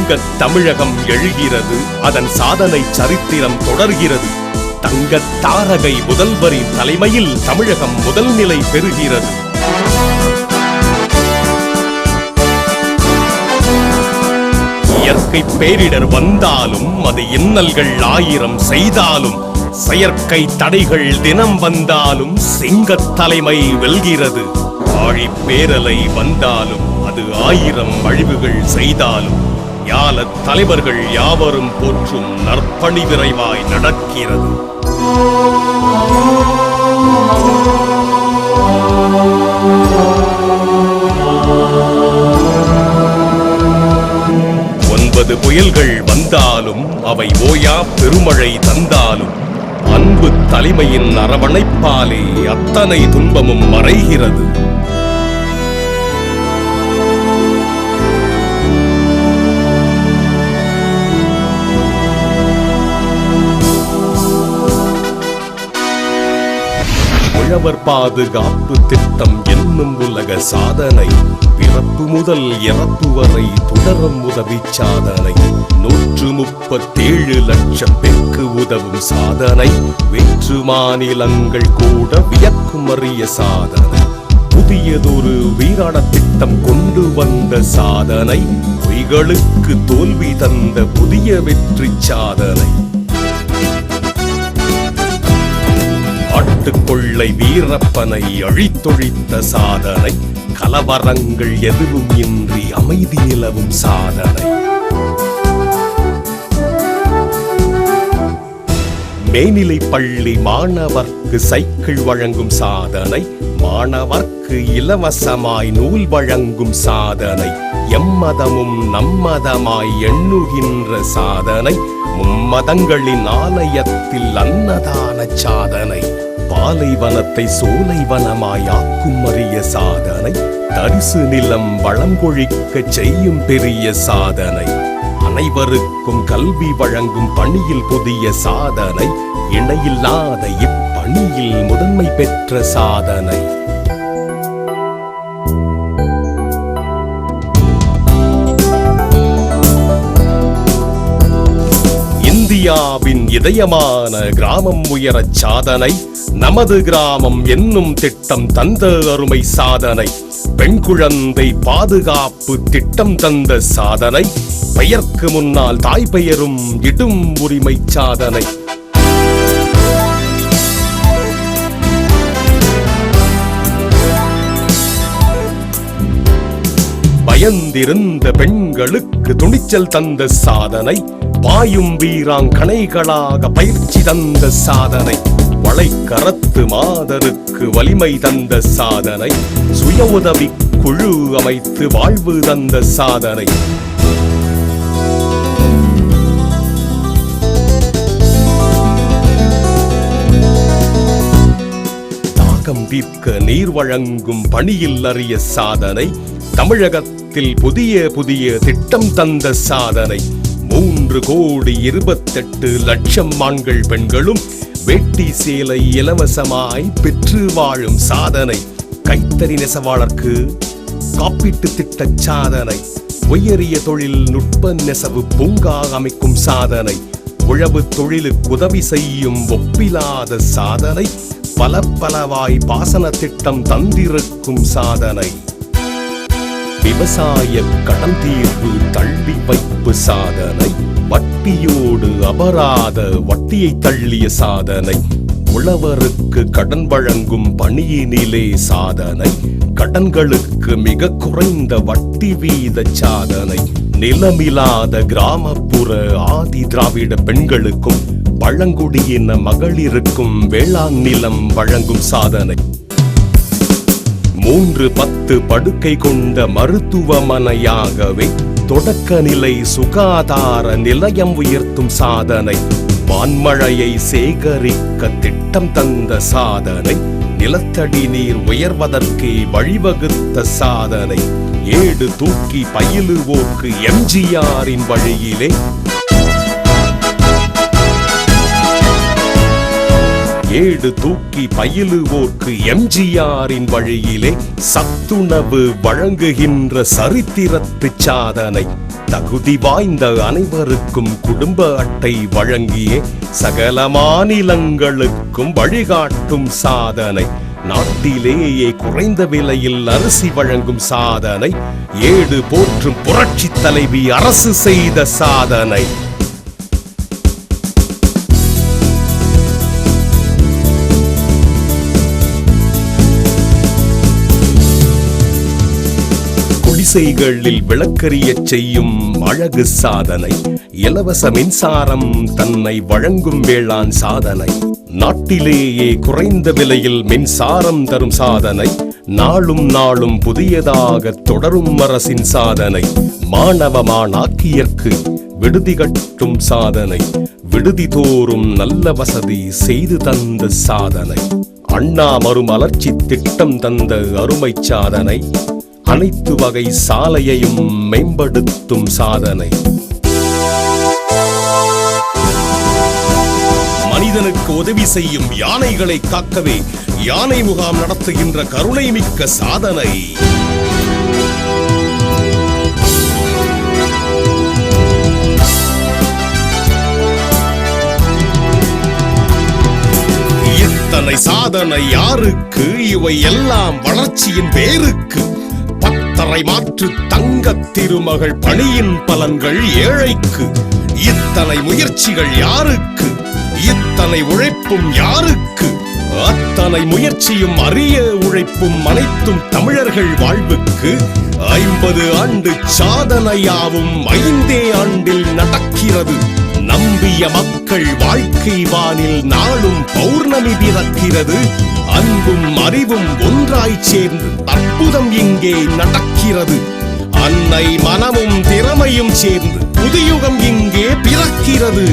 தங்கத் தமிழகம் எழுகிறது, அதன் சாதனை சரித்திரம் தொடர்கிறது. தங்கத் தாரகை முதல்வரின் தலைமையில் தமிழகம் முதல் நிலை பெறுகிறது. இயற்கை பேரிடர் வந்தாலும், அது இன்னல்கள் ஆயிரம் செய்தாலும், செயற்கை தடைகள் தினம் வந்தாலும் சிங்கத் தலைமை வெல்கிறது. ஆழி பேரலை வந்தாலும், அது ஆயிரம் அழிவுகள் செய்தாலும், ஞாலத் தலைவர்கள் யாவரும் போற்றும் நற்பணி விரைவாய் நடக்கிறது. ஒன்பது புயல்கள் வந்தாலும், அவை ஓயா பெருமழை தந்தாலும், அன்பு தலைமையின் அரவணைப்பாலே அத்தனை துன்பமும் மறைகிறது. உழவர் பாதுகாப்பு திட்டம் என்னும் உலக சாதனை, பிறப்பு முதல் இறப்பு வரை தொடரும் உதவி சாதனை. 137 லட்சம் பேருக்கு உதவும் சாதனை, வேற்று மாநிலங்கள் கூட வியக்கும் அரிய சாதனை. புதியதொரு வீராண திட்டம் கொண்டு வந்த சாதனை, பொய்களுக்கு தோல்வி தந்த புதிய வெற்றி சாதனை. கொள்ளை வீரப்பனை அழித்தொழித்த சாதனை, கலவரங்கள் எதுவும் இன்றி அமைதி நிலவும் சாதனை. மேல்நிலை பள்ளி மாணவர்க்கு சைக்கிள் வழங்கும் சாதனை, மாணவர்க்கு இலவசமாய் நூல் வழங்கும் சாதனை. எம்மதமும் நம்மதமாய் எண்ணுகின்ற சாதனை, மும்மதங்களின் ஆலயத்தில் அன்னதான சாதனை. பாலைவனத்தை சோலைவனமாயாக்கும் அரிய சாதனை, தரிசு நிலம் வளம் கொழிக்க செய்யும் பெரிய சாதனை. அனைவருக்கும் கல்வி வழங்கும் பணியில் புதிய சாதனை, இணையில்லாத இப்பணியில் முதன்மை பெற்ற சாதனை. இந்தியாவின் இதயமான கிராமம் உயரச் சாதனை, நமது கிராமம் என்னும் திட்டம் தந்த அருமை சாதனை. பெண் குழந்தை பாதுகாப்பு திட்டம் தந்த சாதனை, பெயர்க்கு முன்னால் தாய் பெயரும் இடும் உரிமை சாதனை. பயந்திருந்த பெண்களுக்கு துணிச்சல் தந்த சாதனை, பாயும் வீராங்கனைகளாக பயிற்சி தந்த சாதனை. வளைக்கரத்து மாதருக்கு வலிமை தந்த சாதனை, சுய உதவி குழு அமைத்து வாழ்வு தந்த சாதனை. தாகம் தீர்க்க நீர் வழங்கும் பணியில் அறிய சாதனை, தமிழகத்தில் புதிய புதிய திட்டம் தந்த சாதனை. 3,28,00,000 ஆண்கள் பெண்களும் வேட்டி சேலை இலவசமாய் பெற்று வாழும் சாதனை. கைத்தறி நெசவாளருக்கு காப்பீட்டு திட்ட சாதனை, உயரிய தொழில் நுட்ப நெசவு பூங்கா அமைக்கும் சாதனை. உழவு தொழிலுக்கு உதவி செய்யும் ஒப்பிலாத சாதனை, பல பலவாய் பாசன திட்டம் தந்திருக்கும் சாதனை. விவசாய கடன் தீர்வு தள்ளி வைப்பு சாதனை, வட்டியோடு அபராத வட்டியை தள்ளிய சாதனை. உழவருக்கு கடன் வழங்கும் பணியினிலே சாதனை, கடன்களுக்கு மிக குறைந்த வட்டி வீத சாதனை. நிலமில்லாத கிராமப்புற ஆதி திராவிட பெண்களுக்கும் பழங்குடியின மகளிருக்கும் வேளாண் நிலம் வழங்கும் சாதனை. 310 படுக்கை கொண்ட மருத்துவமனையாகவே தொடக்க நிலை சுகாதார நிலையம் உயர்த்தும் சாதனை. வான்மழையை சேகரிக்க திட்டம் தந்த சாதனை, நிலத்தடி நீர் உயர்வதற்கே வழிவகுத்த சாதனை. ஏடு தூக்கி பயிலுவோர்க்கு எம்ஜிஆரின் வழியிலே, ஏடு தூக்கி பயிலுவோர்க்கு எம்ஜிஆரின் வழியிலே சத்துணவு வழங்குகின்ற சரித்திரத்து சாதனை. தகுதி வாய்ந்த அனைவருக்கும் குடும்ப அட்டை வழங்கிய சகல மாநிலங்களுக்கும் வழிகாட்டும் சாதனை. நாட்டிலேயே குறைந்த விலையில் அரிசி வழங்கும் சாதனை. ஏடு போற்றும் புரட்சி தலைவி அரசு செய்த சாதனை. குடிசைகளில் விளக்கறியச் செய்யும் அழகு சாதனை. இலவச மின்சாரம் தன்னை வழங்கும் வேளாண் சாதனை. நாட்டிலேயே குறைந்த விலையில் மின்சாரம் தரும் சாதனை. நாளும் நாளும் புதியதாக தொடரும் அரசின் சாதனை. மாணவ மாணாக்கியர்க்கு விடுதி கட்டும் சாதனை. விடுதி தோறும் நல்ல வசதி செய்து தந்த சாதனை. அண்ணா மறுமலர்ச்சி திட்டம் தந்த அருமை சாதனை. அனைத்து வகை சாலையையும் மேம்படுத்தும் சாதனை. மனிதனுக்கு உதவி செய்யும் யானைகளை காக்கவே யானை முகாம் நடத்துகின்ற கருணை மிக்க சாதனை. இத்தனை சாதனை யாருக்கு? இவை எல்லாம் வளர்ச்சியின் வேருக்கு. பத்தரை மாற்று தங்க திருமகள் பணியின் பலன்கள் ஏழைக்கு. இத்தனை முயற்சிகள் யாருக்கு? இத்தனை உழைப்பும் யாருக்கு? அத்தனை முயற்சியும் அரிய உழைப்பும் அனைத்தும் தமிழர்கள் வாழ்வுக்கு. 50 ஆண்டு சாதனையாவும் 5 ஆண்டில் நடக்கிறது. நம்பிய மக்கள் வாழ்க்கை வானில் நாளும் பௌர்ணமி பிறக்கிறது. அன்பும் அறிவும் ஒன்றாய் சேர்ந்து அற்புதம் இங்கே நடக்கிறது. அன்னை மனமும் திறமையும் சேர்ந்து புதியுகம் இங்கே பிறக்கிறது.